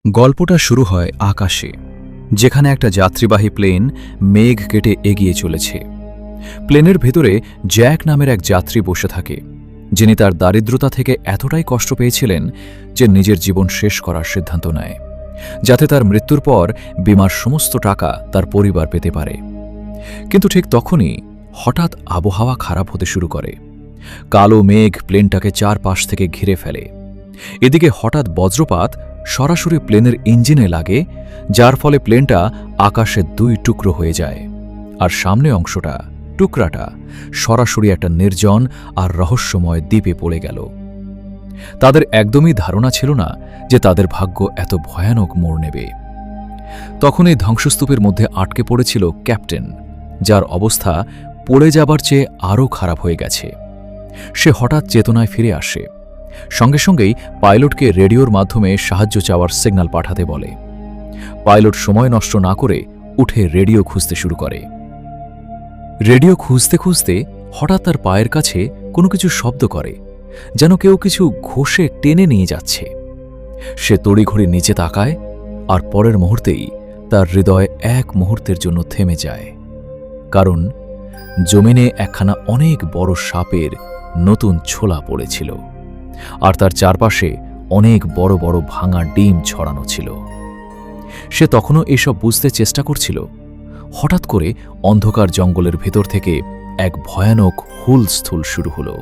গল্পটা শুরু হয় আকাশে, যেখানে একটা যাত্রীবাহী প্লেন মেঘ কেটে এগিয়ে চলেছে। প্লেনের ভেতরে জ্যাক নামের এক যাত্রী বসে থাকে, যিনি তার দারিদ্রতা থেকে এতটাই কষ্ট পেয়েছিলেন যে নিজের জীবন শেষ করার সিদ্ধান্ত নেয়, যাতে তার মৃত্যুর পর বীমার সমস্ত টাকা তার পরিবার পেতে পারে। কিন্তু ঠিক তখনই হঠাৎ আবহাওয়া খারাপ হতে শুরু করে। কালো মেঘ প্লেনটাকে চারপাশ থেকে ঘিরে ফেলে। এদিকে হঠাৎ বজ্রপাত সরাসরি প্লেনের ইঞ্জিনে লাগে, যার ফলে প্লেনটা আকাশে দুই টুকরো হয়ে যায়, আর সামনে অংশটা, টুকরাটা, সরাসরি একটা নির্জন আর রহস্যময় দ্বীপে পড়ে গেল। তাদের একদমই ধারণা ছিল না যে তাদের ভাগ্য এত ভয়ানক মোড় নেবে। তখন এই ধ্বংসস্তূপের মধ্যে আটকে পড়েছিল ক্যাপ্টেন, যার অবস্থা পড়ে যাবার চেয়ে আরও খারাপ হয়ে গেছে। সে হঠাৎ চেতনায় ফিরে আসে। সঙ্গে সঙ্গেই পাইলটকে রেডিওর মাধ্যমে সাহায্য চাওয়ার সিগন্যাল পাঠাতে বলে। পাইলট সময় নষ্ট না করে উঠে রেডিও খুঁজতে শুরু করে। রেডিও খুঁজতে খুঁজতে হঠাৎ তার পায়ের কাছে কোনো কিছু শব্দ করে, যেন কেউ কিছু ঘষে টেনে নিয়ে যাচ্ছে। সে তড়িঘড়ি নিচে তাকায়, আর পরের মুহূর্তেই তার হৃদয় এক মুহূর্তের জন্য থেমে যায়, কারণ জমিনে একখানা অনেক বড় সাপের নতুন ছোলা পড়েছিল, আর তার চারপাশে অনেক বড় বড় ভাঙা ডিম ছড়ানো ছিল। সে তখনও এসব বুঝতে চেষ্টা করছিল। হঠাৎ করে অন্ধকার জঙ্গলের ভেতর থেকে এক ভয়ানক হুলস্থুল শুরু হলো।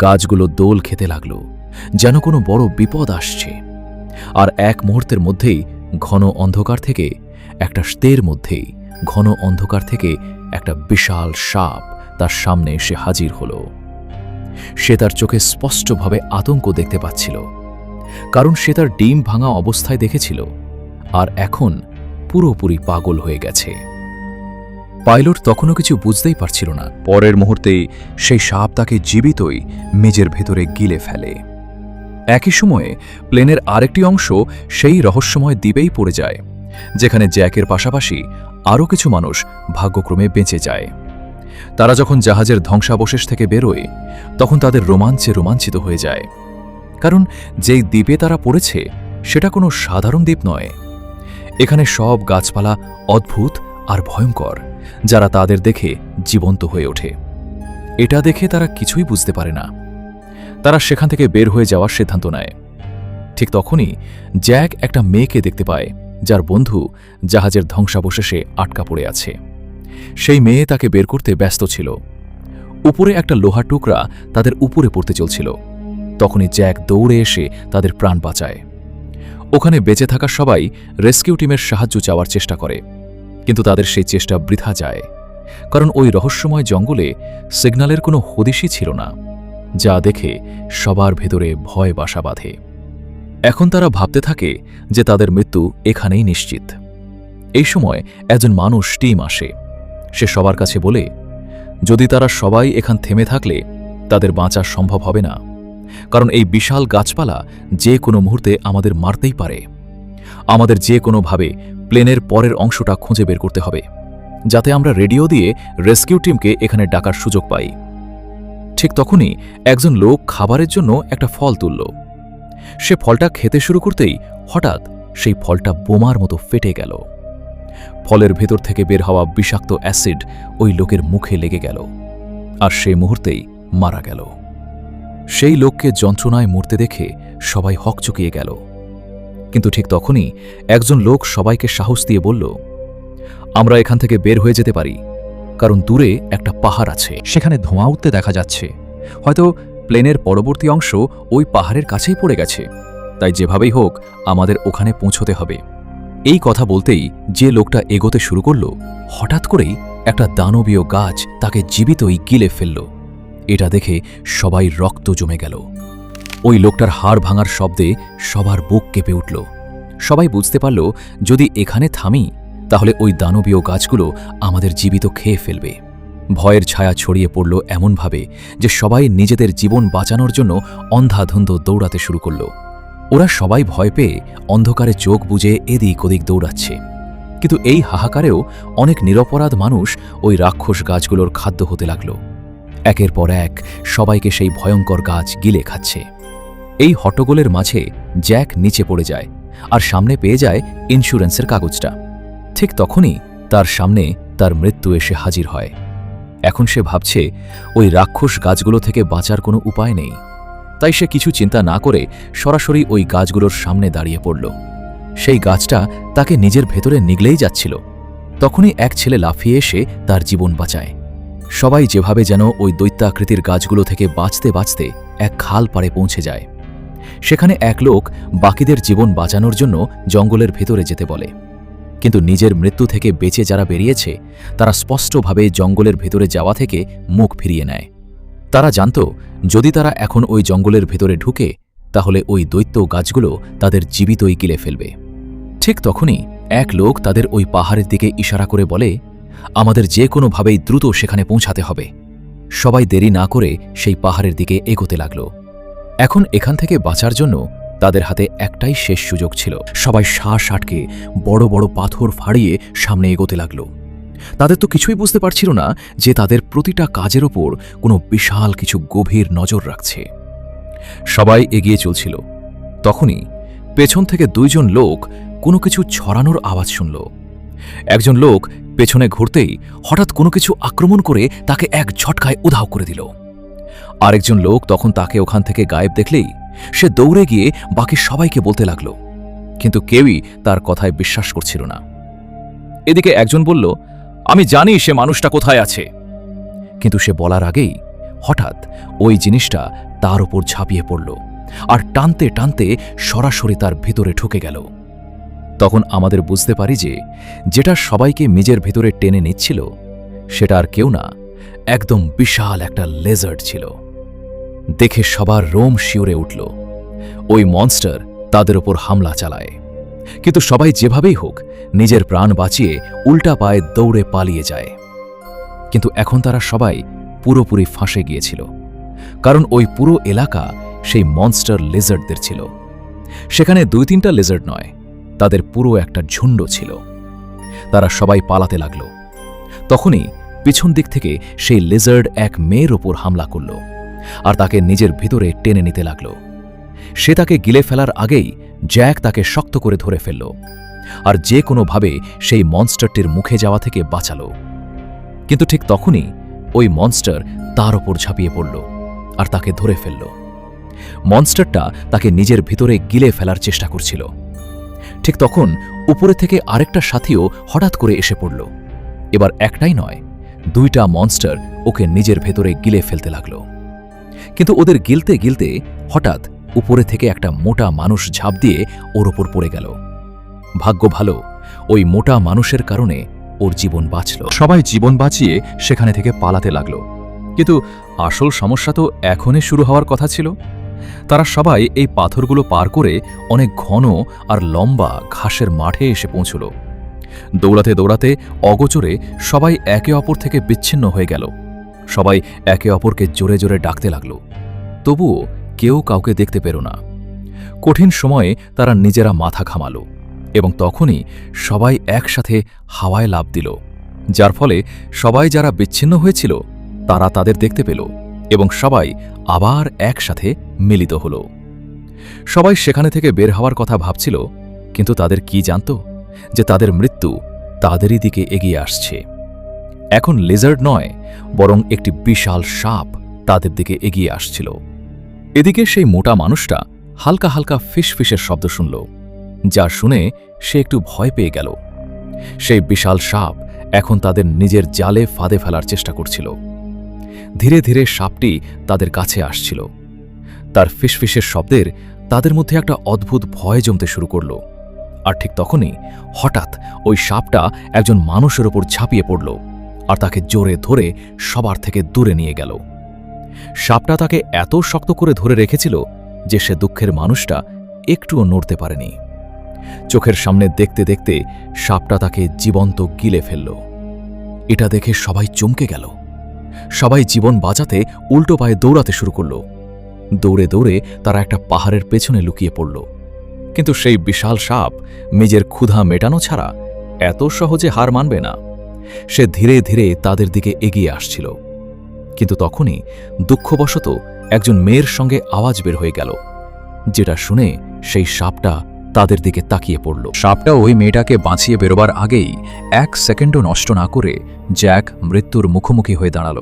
গাছগুলো দোল খেতে লাগল, যেন কোনো বড় বিপদ আসছে। আর এক মুহূর্তের মধ্যেই ঘন অন্ধকার থেকে একটা বিশাল সাপ তার সামনে এসে হাজির হলো। সে তার চোখে স্পষ্টভাবে আতঙ্ক দেখতে পাচ্ছিল, কারণ সে তার ডিম ভাঙা অবস্থায় দেখেছিল, আর এখন পুরোপুরি পাগল হয়ে গেছে। পাইলট তখনও কিছু বুঝতেই পারছিল না। পরের মুহূর্তেই সেই সাপ তাকে জীবিতই মেজের ভেতরে গিলে ফেলে। একই সময়ে প্লেনের আরেকটি অংশ সেই রহস্যময় দ্বীপেই পড়ে যায়, যেখানে জ্যাকের পাশাপাশি আরও কিছু মানুষ ভাগ্যক্রমে বেঁচে যায়। তারা যখন জাহাজের ধ্বংসাবশেষ থেকে বেরোয়, তখন তাদের রোমাঞ্চে রোমাঞ্চিত হয়ে যায়, কারণ যেই দ্বীপে তারা পড়েছে সেটা কোনো সাধারণ দ্বীপ নয়। এখানে সব গাছপালা অদ্ভুত আর ভয়ঙ্কর, যারা তাদের দেখে জীবন্ত হয়ে ওঠে। এটা দেখে তারা কিছুই বুঝতে পারে না। তারা সেখান থেকে বের হয়ে যাওয়ার সিদ্ধান্ত নেয়। ঠিক তখনই জ্যাক একটা মেয়েকে দেখতে পায়, যার বন্ধু জাহাজের ধ্বংসাবশেষে আটকা পড়ে আছে। সেই মেয়ে তাকে বের করতে ব্যস্ত ছিল। উপরে একটা লোহার টুকরা তাদের উপরে পড়তে চলছিল। তখনই জ্যাক দৌড়ে এসে তাদের প্রাণ বাঁচায়। ওখানে বেঁচে থাকা সবাই রেস্কিউ টিমের সাহায্য চাওয়ার চেষ্টা করে, কিন্তু তাদের সেই চেষ্টা বৃথা যায়, কারণ ওই রহস্যময় জঙ্গলে সিগন্যালের কোনো হদিশই ছিল না, যা দেখে সবার ভেতরে ভয় বাসা বাঁধে। এখন তারা ভাবতে থাকে যে তাদের মৃত্যু এখানেই নিশ্চিত। এই সময় একজন মানুষ টিম আসে। সে সবার কাছে বলে, যদি তারা সবাই এখান থেমে থাকলে তাদের বাঁচা সম্ভব হবে না, কারণ এই বিশাল গাছপালা যে কোনো মুহূর্তে আমাদের মারতেই পারে। আমাদের যে কোনোভাবে প্লেনের পরের অংশটা খুঁজে বের করতে হবে, যাতে আমরা রেডিও দিয়ে রেস্কিউ টিমকে এখানে ডাকার সুযোগ পাই। ঠিক তখনই একজন লোক খাবারের জন্য একটা ফল তুলল। সে ফলটা খেতে শুরু করতেই হঠাৎ সেই ফলটা বোমার মতো ফেটে গেল। ফলের ভেতর থেকে বের হওয়া বিষাক্ত অ্যাসিড ওই লোকের মুখে লেগে গেল, আর সেই মুহূর্তেই মারা গেল। সেই লোককে যন্ত্রণায় মরতে দেখে সবাই হকচকিয়ে গেল। কিন্তু ঠিক তখনই একজন লোক সবাইকে সাহস দিয়ে বলল, আমরা এখান থেকে বের হয়ে যেতে পারি, কারণ দূরে একটা পাহাড় আছে, সেখানে ধোঁয়া উঠতে দেখা যাচ্ছে। হয়তো প্লেনের পরবর্তী অংশ ওই পাহাড়ের কাছেই পড়ে গেছে, তাই যেভাবেই হোক আমাদের ওখানে পৌঁছতে হবে। এই কথা বলতেই যে লোকটা এগোতে শুরু করল, হঠাৎ করেই একটা দানবীয় গাছ তাকে জীবিতই গিলে ফেলল। এটা দেখে সবাই রক্ত জমে গেল। ওই লোকটার হাড় ভাঙার শব্দে সবার বুক কেঁপে উঠল। সবাই বুঝতে পারল, যদি এখানে থামি তাহলে ওই দানবীয় গাছগুলো আমাদের জীবিত খেয়ে ফেলবে। ভয়ের ছায়া ছড়িয়ে পড়ল এমনভাবে যে সবাই নিজেদের জীবন বাঁচানোর জন্য অন্ধাধুন্ধ দৌড়াতে শুরু করল। ওরা সবাই ভয় পেয়ে অন্ধকারে চোখ বুজে এদিক ওদিক দৌড়াচ্ছে, কিন্তু এই হাহাকারেও অনেক নিরপরাধ মানুষ ওই রাক্ষস গাছগুলোর খাদ্য হতে লাগল। একের পর এক সবাইকে সেই ভয়ঙ্কর গাছ গিলে খাচ্ছে। এই হট্টগোলের মাঝে জ্যাক নিচে পড়ে যায়, আর সামনে পেয়ে যায় ইন্স্যুরেন্সের কাগজটা। ঠিক তখনই তার সামনে তার মৃত্যু এসে হাজির হয়। এখন সে ভাবছে ওই রাক্ষস গাছগুলো থেকে বাঁচার কোনো উপায় নেই, তাই সে কিছু চিন্তা না করে সরাসরি ওই গাছগুলোর সামনে দাঁড়িয়ে পড়ল। সেই গাছটা তাকে নিজের ভেতরে নিগলেই যাচ্ছিল। তখনই এক ছেলে লাফিয়ে এসে তার জীবন বাঁচায়। সবাই যেভাবে যেন ওই দৈত্যাকৃতির গাছগুলো থেকে বাঁচতে বাঁচতে এক খাল পাড়ে পৌঁছে যায়। সেখানে এক লোক বাকিদের জীবন বাঁচানোর জন্য জঙ্গলের ভেতরে যেতে বলে, কিন্তু নিজের মৃত্যু থেকে বেঁচে যারা বেরিয়েছে তারা স্পষ্টভাবে জঙ্গলের ভেতরে যাওয়া থেকে মুখ ফিরিয়ে নেয়। তারা জানত যদি তারা এখন ওই জঙ্গলের ভেতরে ঢুকে তাহলে ওই দৈত্য গাছগুলো তাদের জীবিতই গিলে ফেলবে। ঠিক তখনই এক লোক তাদের ওই পাহাড়ের দিকে ইশারা করে বলে, আমাদের যে কোনোভাবেই দ্রুত সেখানে পৌঁছাতে হবে। সবাই দেরি না করে সেই পাহাড়ের দিকে এগোতে লাগল। এখন এখান থেকে বাঁচার জন্য তাদের হাতে একটাই শেষ সুযোগ ছিল। সবাই শ্বাস আটকে বড় বড় পাথর ফাড়িয়ে সামনে এগোতে লাগল। তাদের তো কিছুই বুঝতে পারছিল না যে তাদের প্রতিটা কাজের ওপর কোনো বিশাল কিছু গভীর নজর রাখছে। সবাই এগিয়ে চলছিল। তখনই পেছন থেকে দুইজন লোক কোনো কিছু ছড়ানোর আওয়াজ শুনল। একজন লোক পেছনে ঘুরতেই হঠাৎ কোনো কিছু আক্রমণ করে তাকে এক ঝটকায় উধাও করে দিল। আরেকজন লোক তখন তাকে ওখান থেকে গায়েব দেখলেই সে দৌড়ে গিয়ে বাকি সবাইকে বলতে লাগল, কিন্তু কেউই তার কথায় বিশ্বাস করছিল না। এদিকে একজন বলল, আমি জানি সে মানুষটা কোথায় আছে। কিন্তু সে বলার আগেই হঠাৎ ওই জিনিসটা তার উপর ঝাঁপিয়ে পড়ল আর টানতে টানতে সরাসরি তার ভিতরে ঢুকে গেল। তখন আমাদের বুঝতে পারি যে যেটা সবাইকে নিজের ভেতরে টেনে নিচ্ছিল সেটা আর কেউ না, একদম বিশাল একটা লেজার্ড ছিল। দেখে সবার রোম শিউরে উঠল। ওই মনস্টার তাদের ওপর হামলা চালায়, কিন্তু সবাই যেভাবেই হোক নিজের প্রাণ বাঁচিয়ে উল্টা পায়ে দৌড়ে পালিয়ে যায়। কিন্তু এখন তারা সবাই পুরোপুরি ফাঁসে গিয়েছিল, কারণ ওই পুরো এলাকা সেই মনস্টার লেজার্ডদের ছিল। সেখানে 2-3টা লেজার্ড নয়, তাদের পুরো একটা ঝুণ্ড ছিল। তারা সবাই পালাতে লাগল। তখনই পিছন দিক থেকে সেই লেজার্ড এক মেয়ের ওপর হামলা করল আর তাকে নিজের ভিতরে টেনে নিতে লাগল। সে তাকে গিলে ফেলার আগেই জ্যাক তাকে শক্ত করে ধরে ফেলল আর যে কোনোভাবে সেই মনস্টারটির মুখে যাওয়া থেকে বাঁচাল। কিন্তু ঠিক তখনই ওই মনস্টার তার ওপর ঝাঁপিয়ে পড়ল আর তাকে ধরে ফেলল। মনস্টারটা তাকে নিজের ভিতরে গিলে ফেলার চেষ্টা করছিল। ঠিক তখন উপরে থেকে আরেকটা সাথীও হঠাৎ করে এসে পড়ল। এবার একটাই নয়, 2টা মনস্টার ওকে নিজের ভেতরে গিলে ফেলতে লাগল। কিন্তু ওদের গিলতে গিলতে হঠাৎ উপরে থেকে একটা মোটা মানুষ ঝাঁপ দিয়ে ওর ওপর পড়ে গেল। ভাগ্য ভালো, ওই মোটা মানুষের কারণে ওর জীবন বাঁচল। সবাই জীবন বাঁচিয়ে সেখানে থেকে পালাতে লাগল। কিন্তু আসল সমস্যা তো এখনই শুরু হওয়ার কথা ছিল। তারা সবাই এই পাথরগুলো পার করে অনেক ঘন আর লম্বা ঘাসের মাঠে এসে পৌঁছল। দৌড়াতে দৌড়াতে অগোচরে সবাই একে অপর থেকে বিচ্ছিন্ন হয়ে গেল। সবাই একে অপরকে জোরে জোরে ডাকতে লাগল, তবুও কেউ কাউকে দেখতে পেল না। কঠিন সময়ে তারা নিজেরা মাথা ঘামালো এবং তখনই সবাই একসাথে হাওয়ায় লাফ দিল, যার ফলে সবাই যারা বিচ্ছিন্ন হয়েছিল তারা তাদের দেখতে পেল এবং সবাই আবার একসাথে মিলিত হল। সবাই সেখানে থেকে বের হওয়ার কথা ভাবছিল, কিন্তু তাদের কি জানত যে তাদের মৃত্যু তাদেরই দিকে এগিয়ে আসছে। এখন লেজার্ড নয়, বরং একটি বিশাল সাপ তাদের দিকে এগিয়ে আসছিল। এদিকে সেই মোটা মানুষটা হালকা হালকা ফিসফিসের শব্দ শুনল, যা শুনে সে একটু ভয় পেয়ে গেল। সেই বিশাল সাপ এখন তাদের নিজের জালে ফাঁদে ফেলার চেষ্টা করছিল। ধীরে ধীরে সাপটি তাদের কাছে আসছিল। তার ফিসফিসের শব্দের তাদের মধ্যে একটা অদ্ভুত ভয় জমতে শুরু করল। আর ঠিক তখনই হঠাৎ ওই সাপটা একজন মানুষের ওপর ঝাঁপিয়ে পড়ল আর তাকে জোরে ধরে সবার থেকে দূরে নিয়ে গেল। সাপটা তাকে এত শক্ত করে ধরে রেখেছিল যে সে দুঃখের মানুষটা একটুও নড়তে পারেনি। চোখের সামনে দেখতে দেখতে সাপটা তাকে জীবন্ত গিলে ফেলল। এটা দেখে সবাই চমকে গেল। সবাই জীবন বাঁচাতে উল্টো পায়ে দৌড়াতে শুরু করল। দৌড়ে দৌড়ে তারা একটা পাহাড়ের পেছনে লুকিয়ে পড়ল। কিন্তু সেই বিশাল সাপ নিজের ক্ষুধা মেটানো ছাড়া এত সহজে হার মানবে না। সে ধীরে ধীরে তাদের দিকে এগিয়ে আসছিল। কিন্তু তখনই দুঃখবশত একজন মেয়ের সঙ্গে আওয়াজ বের হয়ে গেল, যেটা শুনে সেই সাপটা তাদের দিকে তাকিয়ে পড়ল। সাপটা ওই মেয়েটাকে বাঁচিয়ে বেরোবার আগেই 1 সেকেন্ডও নষ্ট না করে জ্যাক মৃত্যুর মুখোমুখি হয়ে দাঁড়াল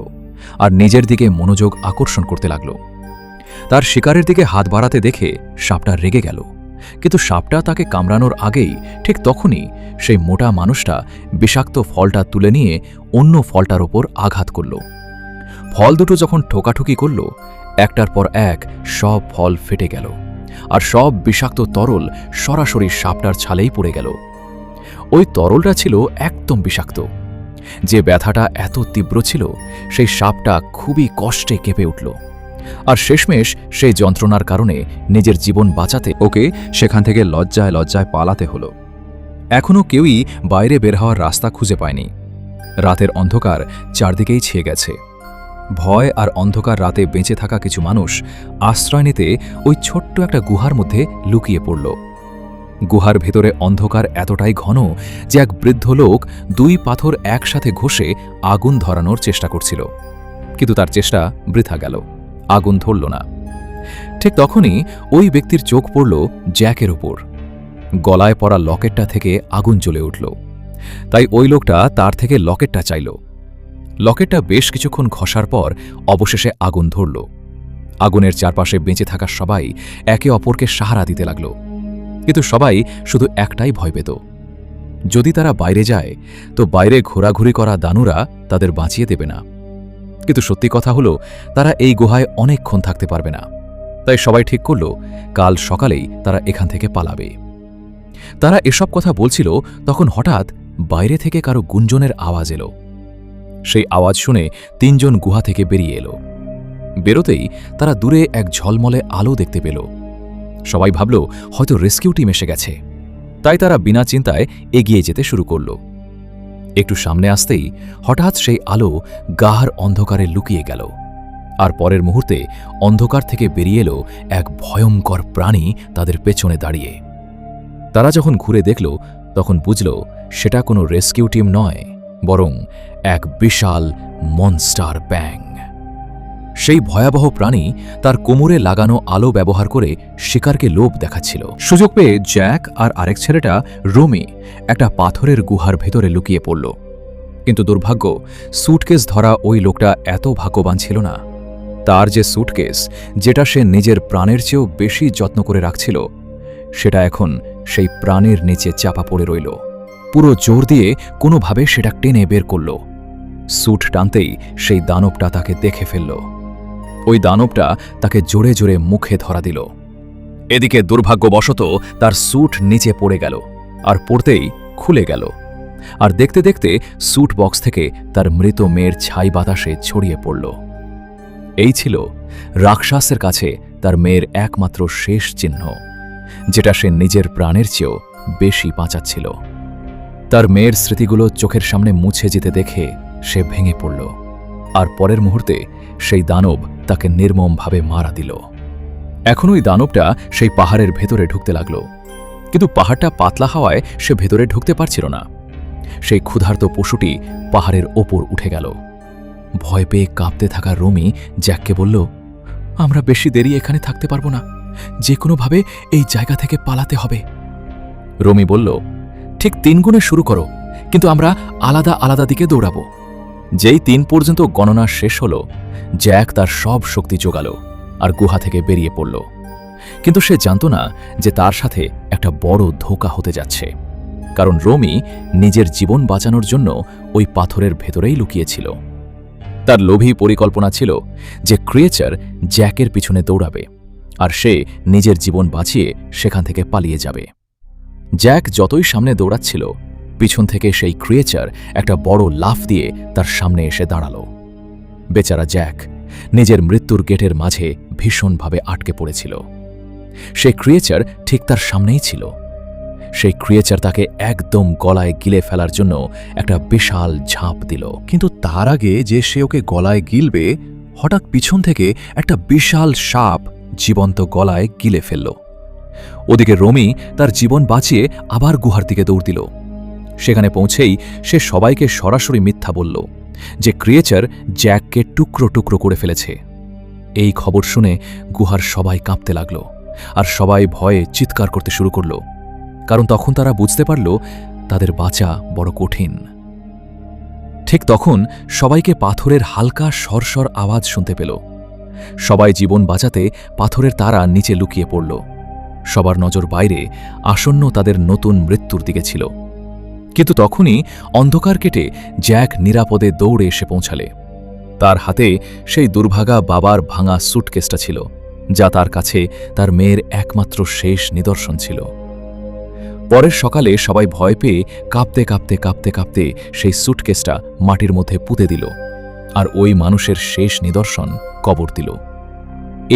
আর নিজের দিকে মনোযোগ আকর্ষণ করতে লাগল। তার শিকারের দিকে হাত বাড়াতে দেখে সাপটা রেগে গেল, কিন্তু সাপটা তাকে কামড়ানোর আগেই ঠিক তখনই সেই মোটা মানুষটা বিষাক্ত ফলটা তুলে নিয়ে অন্য ফলটার ওপর আঘাত করল। ফল দুটো যখন ঠোকাঠুকি করল, একটার পর এক সব ফল ফেটে গেল আর সব বিষাক্ত তরল সরাসরি সাপটার ছালেই পড়ে গেল। ওই তরলটা ছিল একদম বিষাক্ত। যে ব্যথাটা এত তীব্র ছিল, সেই সাপটা খুবই কষ্টে কেঁপে উঠল আর শেষমেশ সেই যন্ত্রণার কারণে নিজের জীবন বাঁচাতে ওকে সেখান থেকে লজ্জায় লজ্জায় পালাতে হলো। এখনও কেউই বাইরে বের হওয়ার রাস্তা খুঁজে পায়নি। রাতের অন্ধকার চারদিকেই ছেয়ে গেছে। ভয় আর অন্ধকার রাতে বেঁচে থাকা কিছু মানুষ আশ্রয় নিতে ওই ছোট্ট একটা গুহার মধ্যে লুকিয়ে পড়ল। গুহার ভেতরে অন্ধকার এতটাই ঘন যে এক বৃদ্ধ লোক 2 পাথর একসাথে ঘষে আগুন ধরানোর চেষ্টা করছিল, কিন্তু তার চেষ্টা বৃথা গেল, আগুন ধরল না। ঠিক তখনই ওই ব্যক্তির চোখ পড়ল জ্যাকের ওপর। গলায় পরা লকেটটা থেকে আগুন জ্বলে উঠল। তাই ওই লোকটা তার থেকে লকেটটা চাইল। লকেটটা বেশ কিছুক্ষণ ঘষার পর অবশেষে আগুন ধরল। আগুনের চারপাশে বেঁচে থাকা সবাই একে অপরকে সাহারা দিতে লাগল, কিন্তু সবাই শুধু একটাই ভয় পেত, যদি তারা বাইরে যায় তো বাইরে ঘোরাঘুরি করা দানুরা তাদের বাঁচিয়ে দেবে না। কিন্তু সত্যি কথা হলো, তারা এই গুহায় অনেকক্ষণ থাকতে পারবে না। তাই সবাই ঠিক করল কাল সকালেই তারা এখান থেকে পালাবে। তারা এসব কথা বলছিল, তখন হঠাৎ বাইরে থেকে কারো গুঞ্জনের আওয়াজ এলো। সেই আওয়াজ শুনে 3 জন গুহা থেকে বেরিয়ে এলো। বেরোতেই তারা দূরে এক ঝলমলে আলো দেখতে পেল। সবাই ভাবল হয়তো রেস্কিউ টিম এসে গেছে, তাই তারা বিনা চিন্তায় এগিয়ে যেতে শুরু করল। একটু সামনে আসতেই হঠাৎ সেই আলো গাঢ় অন্ধকারে লুকিয়ে গেল, আর পরের মুহূর্তে অন্ধকার থেকে বেরিয়ে এলো এক ভয়ঙ্কর প্রাণী তাদের পেছনে দাঁড়িয়ে। তারা যখন ঘুরে দেখল, তখন বুঝল সেটা কোনো রেস্কিউ টিম নয়, বরং এক বিশাল মনস্টার ব্যাং। সেই ভয়াবহ প্রাণী তার কোমরে লাগানো আলো ব্যবহার করে শিকারকে লোভ দেখাচ্ছিল। সুযোগ পেয়ে জ্যাক আর আরেক ছেলেটা রোমি একটা পাথরের গুহার ভেতরে লুকিয়ে পড়ল। কিন্তু দুর্ভাগ্য, স্যুটকেস ধরা ওই লোকটা এত ভাগ্যবান ছিল না। তার যে স্যুটকেস, যেটা সে নিজের প্রাণের চেয়েও বেশি যত্ন করে রাখছিল, সেটা এখন সেই প্রাণের নিচে চাপা পড়ে রইল। পুরো জোর দিয়ে কোনোভাবে সেটা টেনে বের করল। স্যুট টানতেই সেই দানবটা তাকে দেখে ফেলল। ওই দানবটা তাকে জোরে জোরে মুখে ধরা দিল। এদিকে দুর্ভাগ্যবশত তার স্যুট নিচে পড়ে গেল, আর পড়তেই খুলে গেল। আর দেখতে দেখতে স্যুট বক্স থেকে তার মৃত মেয়ের ছাই বাতাসে ছড়িয়ে পড়ল। এই ছিল রাক্ষসের কাছে তার মেয়ের একমাত্র শেষ চিহ্ন, যেটা সে নিজের প্রাণের চেয়েও বেশি বাঁচাচ্ছিল। তার মেয়ের স্মৃতিগুলো চোখের সামনে মুছে যেতে দেখে সে ভেঙে পড়ল, আর পরের মুহূর্তে সেই দানব তাকে নির্মমভাবে মারা দিল। এখন ওই দানবটা সেই পাহাড়ের ভেতরে ঢুকতে লাগল, কিন্তু পাহাড়টা পাতলা হওয়ায় সে ভেতরে ঢুকতে পারছিল না। সেই ক্ষুধার্ত পশুটি পাহাড়ের ওপর উঠে গেল। ভয় পেয়ে কাঁপতে থাকা রোমি জ্যাককে বলল, আমরা বেশি দেরি এখানে থাকতে পারবো না, যে কোনোভাবে এই জায়গা থেকে পালাতে হবে। রোমি বলল, ঠিক 3 গুণে শুরু করো, কিন্তু আমরা আলাদা আলাদা দিকে দৌড়াবো। যেই 3 পর্যন্ত গণনা শেষ হলো, জ্যাক তার সব শক্তি জোগাল আর গুহা থেকে বেরিয়ে পড়ল। কিন্তু সে জানত না যে তার সাথে একটা বড় ধোঁকা হতে যাচ্ছে, কারণ রোমি নিজের জীবন বাঁচানোর জন্য ওই পাথরের ভেতরেই লুকিয়েছিল। তার লোভী পরিকল্পনা ছিল যে ক্রিয়েচার জ্যাকের পিছনে দৌড়াবে, আর সে নিজের জীবন বাঁচিয়ে সেখান থেকে পালিয়ে যাবে। জ্যাক যতই সামনে দৌড়াচ্ছিল, পিছন থেকে সেই ক্রিয়েচার একটা বড় লাফ দিয়ে তার সামনে এসে দাঁড়াল। বেচারা জ্যাক নিজের মৃত্যুর গেটের মাঝে ভীষণভাবে আটকে পড়েছিল। সেই ক্রিয়েচার ঠিক তার সামনেই ছিল। সেই ক্রিয়েচার তাকে একদম গলায় গিলে ফেলার জন্য একটা বিশাল ঝাঁপ দিল, কিন্তু তার আগে যে সে ওকে গলায় গিলবে, হঠাৎ পিছন থেকে একটা বিশাল সাপ জীবন্ত গলায় গিলে ফেলল। ওদিকে রোমি তার জীবন বাঁচিয়ে আবার গুহার দিকে দৌড় দিল। সেখানে পৌঁছেই সে সবাইকে সরাসরি মিথ্যা বলল যে ক্রিয়েচার জ্যাককে টুকরো টুকরো করে ফেলেছে। এই খবর শুনে গুহার সবাই কাঁপতে লাগল, আর সবাই ভয়ে চিৎকার করতে শুরু করল। কারণ তখন তারা বুঝতে পারল তাদের বাঁচা বড় কঠিন। ঠিক তখন সবাইকে পাথরের হালকা সরসর আওয়াজ শুনতে পেল। সবাই জীবন বাঁচাতে পাথরের তারা নিচে লুকিয়ে পড়ল। সবার নজর বাইরে, আসন্ন তাদের নতুন মৃত্যুর দিকে ছিল। কিন্তু তখনই অন্ধকার কেটে জ্যাক নিরাপদে দৌড়ে এসে পৌঁছালে। তার হাতে সেই দুর্ভাগা বাবার ভাঙা স্যুটকেসটা ছিল, যা তার কাছে তার মেয়ের একমাত্র শেষ নিদর্শন ছিল। পরের সকালে সবাই ভয় পেয়ে কাঁপতে কাঁপতে কাঁপতে কাঁপতে সেই স্যুটকেসটা মাটির মধ্যে পুঁতে দিল, আর ওই মানুষের শেষ নিদর্শন কবর দিল।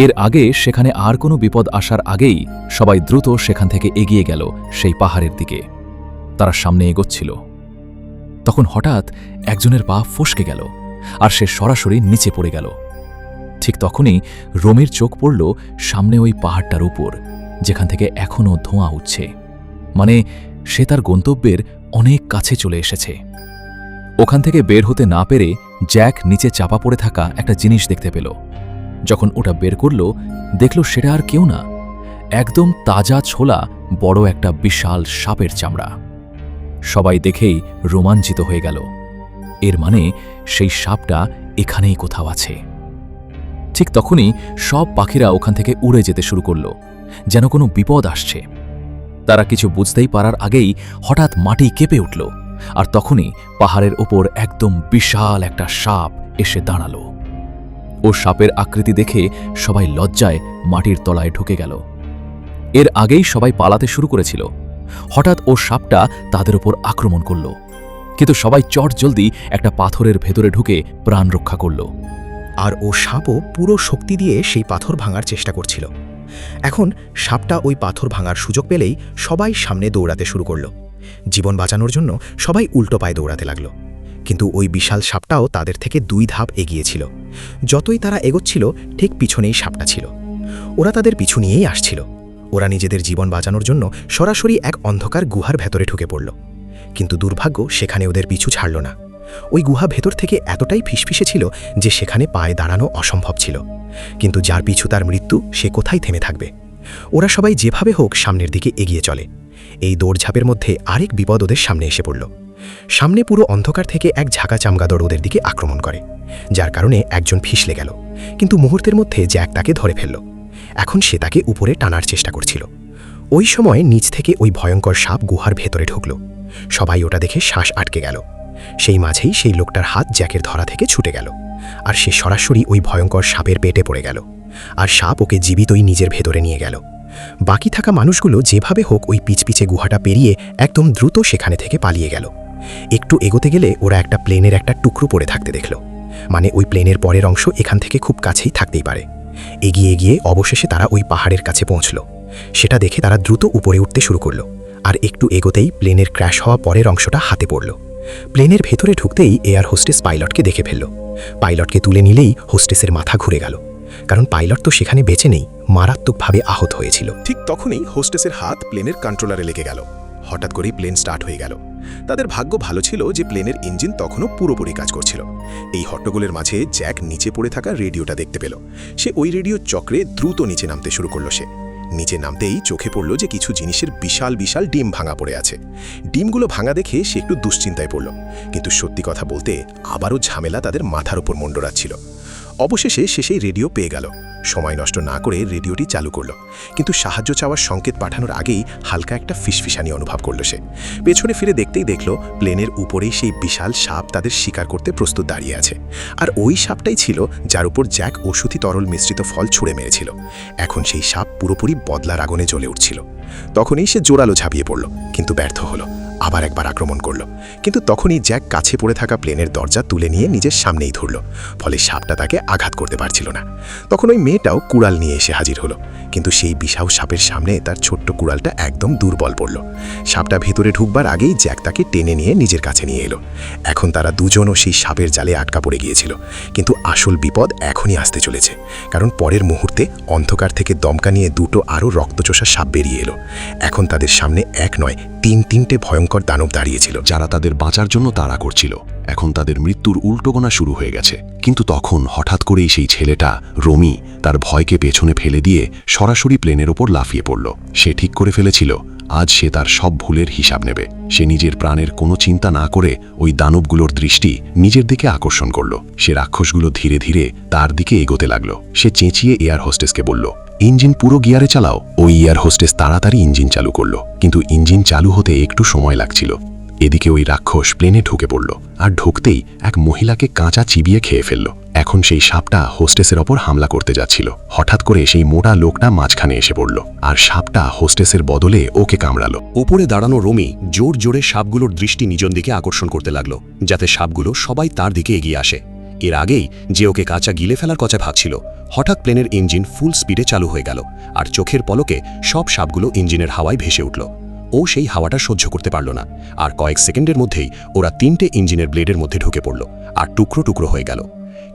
এর আগে সেখানে আর কোনো বিপদ আসার আগেই সবাই দ্রুত সেখান থেকে এগিয়ে গেল সেই পাহাড়ের দিকে। তারা সামনে এগোচ্ছিল। তখন হঠাৎ একজনের পা ফসকে গেল, আর সে সরাসরি নিচে পড়ে গেল। ঠিক তখনই রোমির চোখ পড়ল সামনে ওই পাহাড়টার উপর, যেখান থেকে এখনও ধোঁয়া উঠছে। মানে সে তার গন্তব্যের অনেক কাছে চলে এসেছে। ওখান থেকে বের হতে না পেরে জ্যাক নিচে চাপা পড়ে থাকা একটা জিনিস দেখতে পেল। যখন ওটা বের করল, দেখল সেটা আর কেউ না, একদম তাজা ছোলা বড় একটা বিশাল সাপের চামড়া। সবাই দেখেই রোমাঞ্চিত হয়ে গেল। এর মানে সেই সাপটা এখানেই কোথাও আছে। ঠিক তখনই সব পাখিরা ওখান থেকে উড়ে যেতে শুরু করল, যেন কোনো বিপদ আসছে। তারা কিছু বুঝতেই পারার আগেই হঠাৎ মাটি কেঁপে উঠল, আর তখনই পাহাড়ের ওপর একদম বিশাল একটা সাপ এসে দাঁড়াল। ও সাপের আকৃতি দেখে সবাই লজ্জায় মাটির তলায় ঢুকে গেল। এর আগেই সবাই পালাতে শুরু করেছিল। হঠাৎ ও সাপটা তাদের ওপর আক্রমণ করল, কিন্তু সবাই চটজলদি একটা পাথরের ভেতরে ঢুকে প্রাণ রক্ষা করল। আর ও সাপও পুরো শক্তি দিয়ে সেই পাথর ভাঙার চেষ্টা করছিল। এখন সাপটা ওই পাথর ভাঙার সুযোগ পেলেই সবাই সামনে দৌড়াতে শুরু করল। জীবন বাঁচানোর জন্য সবাই উল্টো পায়ে দৌড়াতে লাগল। কিন্তু ওই বিশাল সাপটাও তাদের থেকে 2 ধাপ এগিয়েছিল। যতই তারা এগোচ্ছিল, ঠিক পিছনেই সাপটা ছিল। ওরা তাদের পিছু নিয়েই আসছিল। ওরা নিজেদের জীবন বাঁচানোর জন্য সরাসরি এক অন্ধকার গুহার ভেতরে ঢুকে পড়ল। কিন্তু দুর্ভাগ্য সেখানে ওদের পিছু ছাড়ল না। ওই গুহা ভেতর থেকে এতটাই ফিসফিসে ছিল যে সেখানে পায়ে দাঁড়ানো অসম্ভব ছিল। কিন্তু যার পিছু তার মৃত্যু, সে কোথায় থেমে থাকবে? ওরা সবাই যেভাবে হোক সামনের দিকে এগিয়ে চলে। এই দৌড়ঝাঁপের মধ্যে আরেক বিপদ ওদের সামনে এসে পড়ল। সামনে পুরো অন্ধকার থেকে এক ঝাঁকা চামগাদড় ওদের দিকে আক্রমণ করে, যার কারণে একজন ফিসলে গেল। কিন্তু মুহূর্তের মধ্যে জ্যাক তাকে ধরে ফেলল। এখন সে তাকে উপরে টানার চেষ্টা করছিল। ওই সময় নিচ থেকে ওই ভয়ঙ্কর সাপ গুহার ভেতরে ঢুকল। সবাই ওটা দেখে শ্বাস আটকে গেল। সেই মাঝেই সেই লোকটার হাত জ্যাকের ধরা থেকে ছুটে গেল, আর সে সরাসরি ওই ভয়ঙ্কর সাপের পেটে পড়ে গেল। আর সাপ ওকে জীবিতই নিজের ভেতরে নিয়ে গেল। বাকি থাকা মানুষগুলো যেভাবে হোক ওই পিচপিচে গুহাটা পেরিয়ে একদম দ্রুত সেখানে থেকে পালিয়ে গেল। একটু এগোতে গেলে ওরা একটা প্লেনের একটা টুকরো পড়ে থাকতে দেখল। মানে ওই প্লেনের পরের অংশ এখান থেকে খুব কাছেই থাকতেই পারে। এগিয়ে গিয়ে অবশেষে তারা ওই পাহাড়ের কাছে পৌঁছল। সেটা দেখে তারা দ্রুত উপরে উঠতে শুরু করল। আর একটু এগোতেই প্লেনের ক্র্যাশ হওয়া পরের অংশটা হাতে পড়ল। প্লেনের ভেতরে ঢুকতেই এয়ার হোস্টেস পাইলটকে দেখে ফেলল। পাইলটকে তুলে নিলেই হোস্টেসের মাথা ঘুরে গেল, কারণ পাইলট তো সেখানে বেঁচে নেই, মারাত্মকভাবে আহত হয়েছিল। ঠিক তখনই হোস্টেসের হাত প্লেনের কন্ট্রোলারে লেগে গেল। হঠাৎ করেই প্লেন স্টার্ট হয়ে গেল। তাদের ভাগ্য ভালো ছিল যে প্লেনের ইঞ্জিন তখনও পুরোপুরি কাজ করছিল। এই হট্টগোলের মাঝে জ্যাক নিচে পড়ে থাকা রেডিওটা দেখতে পেল। সে ওই রেডিও চক্রে দ্রুত নিচে নামতে শুরু করল। সে নিচে নামতেই চোখে পড়ল যে কিছু জিনিসের বিশাল বিশাল ডিম ভাঙা পড়ে আছে। ডিমগুলো ভাঙা দেখে সে একটু দুশ্চিন্তায় পড়ল। কিন্তু সত্যি কথা বলতে আবারও ঝামেলা তাদের মাথার উপর মণ্ডরাচ্ছিল। অবশেষে সে সেই রেডিও পেয়ে গেল। সময় নষ্ট না করে রেডিওটি চালু করল। কিন্তু সাহায্য চাওয়ার সংকেত পাঠানোর আগেই হালকা একটা ফিসফিসানি অনুভব করল সে। পেছনে ফিরে দেখতেই দেখল প্লেনের উপরেই সেই বিশাল সাপ তাদের শিকার করতে প্রস্তুত দাঁড়িয়ে আছে। আর ওই সাপটাই ছিল যার উপর জ্যাক ওষুধি তরল মিশ্রিত ফল ছুঁড়ে মেরেছিল। এখন সেই সাপ পুরোপুরি বদলার আগুনে জ্বলে উঠছিল। তখনই সে জোরালো ঝাঁপিয়ে পড়ল, কিন্তু ব্যর্থ হলো। আবার একবার আক্রমণ করল, কিন্তু তখনই জ্যাক কাছে পড়ে থাকা প্লেনের দরজা তুলে নিয়ে নিজের সামনেই ধরল। ফলে সাপটা তাকে আঘাত করতে পারছিল না। তখন ওই মেয়েটাও কুড়াল নিয়ে এসে হাজির হলো, কিন্তু সেই বিশাল সাপের সামনে তার ছোট্ট কুড়ালটা একদম দুর্বল পড়ল। সাপটা ভেতরে ঢুকবার আগেই জ্যাক তাকে টেনে নিয়ে নিজের কাছে নিয়ে এলো। এখন তারা দুজনও সেই সাপের জালে আটকা পড়ে গিয়েছিল। কিন্তু আসল বিপদ এখনই আসতে চলেছে, কারণ পরের মুহূর্তে অন্ধকার থেকে দমকা নিয়ে দুটো আরও রক্তচোষা সাপ বেরিয়ে এলো। এখন তাদের সামনে এক নয়, তিনটে ভয়ঙ্কর দানব দাঁড়িয়েছিল, যারা তাদের বাঁচার জন্য তাড়া করছিল। এখন তাদের মৃত্যুর উল্টোগোনা শুরু হয়ে গেছে। কিন্তু তখন হঠাৎ করেই সেই ছেলেটা রোমি তার ভয়কে পেছনে ফেলে দিয়ে সরাসরি প্লেনের ওপর লাফিয়ে পড়ল। সে ঠিক করে ফেলেছিল আজ সে তার সব ভুলের হিসাব নেবে। সে নিজের প্রাণের কোনো চিন্তা না করে ওই দানবগুলোর দৃষ্টি নিজের দিকে আকর্ষণ করল। সে রাক্ষসগুলো ধীরে ধীরে তার দিকে এগোতে লাগলো। সে চেঁচিয়ে এয়ার হোস্টেসকে বলল, ইঞ্জিন পুরো গিয়ারে চালাও। ওই এয়ার হোস্টেস তাড়াতাড়ি ইঞ্জিন চালু করলো, কিন্তু ইঞ্জিন চালু হতে একটু সময় লাগছিল। এদিকে ওই রাক্ষস প্লেনে ঢুকে পড়ল, আর ঢুকতেই এক মহিলাকে কাঁচা চিবিয়ে খেয়ে ফেলল। এখন সেই সাপটা হোস্টেসের ওপর হামলা করতে যাচ্ছিল। হঠাৎ করে সেই মোটা লোকটা মাঝখানে এসে পড়ল, আর সাপটা হোস্টেসের বদলে ওকে কামড়ালো। ওপরে দাঁড়ানো রমি জোর জোরে সাপগুলোর দৃষ্টি নিজের দিকে আকর্ষণ করতে লাগলো, যাতে সাপগুলো সবাই তার দিকে এগিয়ে আসে। এর আগেই যে ওকে কাঁচা গিলে ফেলার কথা ভাবছিল, হঠাৎ প্লেনের ইঞ্জিন ফুল স্পিডে চালু হয়ে গেল, আর চোখের পলকে সব সাপগুলো ইঞ্জিনের হাওয়ায় ভেসে উঠল। ও সেই হাওয়াটা সহ্য করতে পারল না, আর কয়েক সেকেন্ডের মধ্যেই ওরা 3টে ইঞ্জিনের ব্লেডের মধ্যে ঢুকে পড়ল, আর টুকরো টুকরো হয়ে গেল।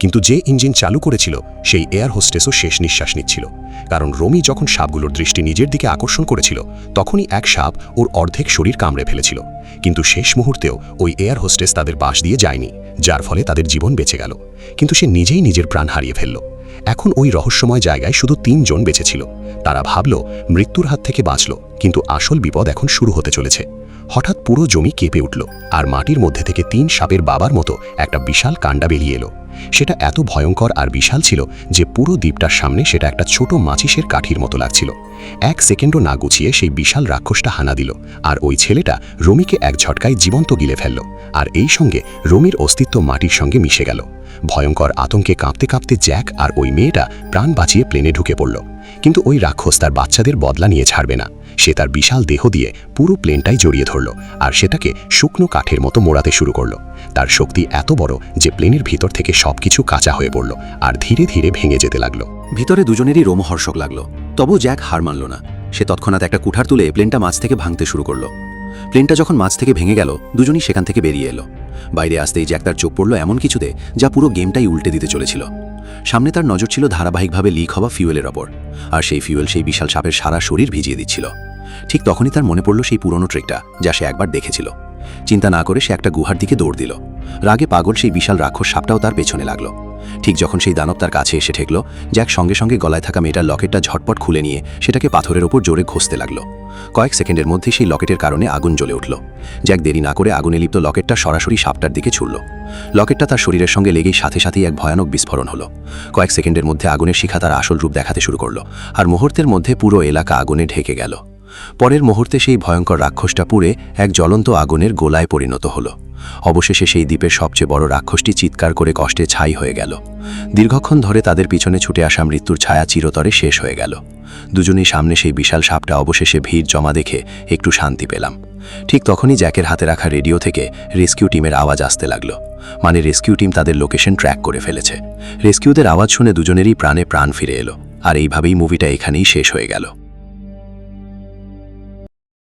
কিন্তু যে ইঞ্জিন চালু করেছিল সেই এয়ার হোস্টেসও শেষ নিঃশ্বাস নিচ্ছিল, কারণ রমি যখন সাপগুলোর দৃষ্টি নিজের দিকে আকর্ষণ করেছিল তখনই এক সাপ ওর অর্ধেক শরীর কামড়ে ফেলেছিল। কিন্তু শেষ মুহূর্তেও ওই এয়ার হোস্টেস তাদের পাশ দিয়ে যায়নি, যার ফলে তাদের জীবন বেঁচে গেল। কিন্তু সে নিজেই নিজের প্রাণ হারিয়ে ফেলল। এখন ওই রহস্যময় জায়গায় শুধু 3 জন বেঁচে ছিল। তারা ভাবল মৃত্যুর হাত থেকে বাঁচল, কিন্তু আসল বিপদ এখন শুরু হতে চলেছে। হঠাৎ পুরো জমি কেঁপে উঠল, আর মাটির মধ্যে থেকে 3 সাপের বাবার মতো একটা বিশাল কাণ্ডা বেরিয়ে এলো। সেটা এত ভয়ঙ্কর আর বিশাল ছিল যে পুরো দ্বীপটার সামনে সেটা একটা ছোট মাচিসের কাঠির মতো লাগছিল। 1 সেকেন্ডও না গুছিয়ে সেই বিশাল রাক্ষসটা হানা দিল, আর ওই ছেলেটা রমিকে এক ঝটকায় জীবন্ত গিলে ফেলল। আর এই সঙ্গে রমির অস্তিত্ব মাটির সঙ্গে মিশে গেল। ভয়ঙ্কর আতঙ্কে কাঁপতে কাঁপতে জ্যাক আর ওই মেয়েটা প্রাণ বাঁচিয়ে প্লেনে ঢুকে পড়ল। কিন্তু ওই রাক্ষস তার বাচ্চাদের বদলা নিয়ে ছাড়বে না। সে তার বিশাল দেহ দিয়ে পুরো প্লেনটাই জড়িয়ে ধরল, আর সেটাকে শুকনো কাঠের মতো মোড়াতে শুরু করল। তার শক্তি এত বড় যে প্লেনের ভিতর থেকে সবকিছু কাঁচা হয়ে পড়ল, আর ধীরে ধীরে ভেঙে যেতে লাগলো। ভিতরে দুজনেরই রোমহর্ষক লাগলো, তবু জ্যাক হার মানল না। সে তৎক্ষণাৎ একটা কুঠার তুলে প্লেনটা মাছ থেকে ভাঙতে শুরু করলো। প্লেনটা যখন মাছ থেকে ভেঙে গেল, দুজনই সেখান থেকে বেরিয়ে এলো। বাইরে আসতেই জ্যাক তার চোখ পড়ল এমন কিছুতে যা পুরো গেমটাই উল্টে দিতে চলেছিল। সামনে তার নজর ছিল ধারাবাহিকভাবে লিক হওয়া ফিউয়েলের ওপর, আর সেই ফিউয়েল সেই বিশাল সাপের সারা শরীর ভিজিয়ে দিচ্ছিল। ঠিক তখনই তার মনে পড়ল সেই পুরনো ট্রিকটা যা সে একবার দেখেছিল। চিন্তা না করে সে একটা গুহার দিকে দৌড় দিল। রাগে পাগল সেই বিশাল রাক্ষস সাপটাও তার পেছনে লাগলো। ঠিক যখন সেই দানব তার কাছে এসে ঠেকল, জ্যাক সঙ্গে সঙ্গে গলায় থাকা মেয়েটার লকেটটা ঝটপট খুলে নিয়ে সেটাকে পাথরের ওপর জোরে ঘষতে লাগলো। কয়েক সেকেন্ডের মধ্যে সেই লকেটের কারণে আগুন জ্বলে উঠল। জ্যাক দেরি না করে আগুনে লিপ্ত লকেটটা সরাসরি সাপটার দিকে ছুড়ল। লকেটটা তার শরীরের সঙ্গে লেগেই সাথে সাথেই এক ভয়ানক বিস্ফোরণ হলো। কয়েক সেকেন্ডের মধ্যে আগুনের শিখা তার আসল রূপ দেখাতে শুরু করলো, আর মুহূর্তের মধ্যে পুরো এলাকা আগুনে ঢেকে গেল। পরের মুহূর্তে সেই ভয়ঙ্কর রাক্ষসটা পুড়ে এক জ্বলন্ত আগুনের গোলায় পরিণত হলো। অবশেষে সেই দ্বীপের সবচেয়ে বড় রাক্ষসটি চিৎকার করে কষ্টে ছাই হয়ে গেল। দীর্ঘক্ষণ ধরে তাদের পিছনে ছুটে আসা মৃত্যুর ছায়া চিরতরে শেষ হয়ে গেল। দুজনেই সামনে সেই বিশাল সাপটা অবশেষে ভিড় জমা দেখে একটু শান্তি পেলাম। ঠিক তখনই জ্যাকের হাতে রাখা রেডিও থেকে রেস্কিউ টিমের আওয়াজ আসতে লাগলো। মানে রেস্কিউ টিম তাদের লোকেশন ট্র্যাক করে ফেলেছে। রেস্কিউদের আওয়াজ শুনে দুজনেরই প্রাণে প্রাণ ফিরে এলো, আর এইভাবেই মুভিটা এখানেই শেষ হয়ে গেল।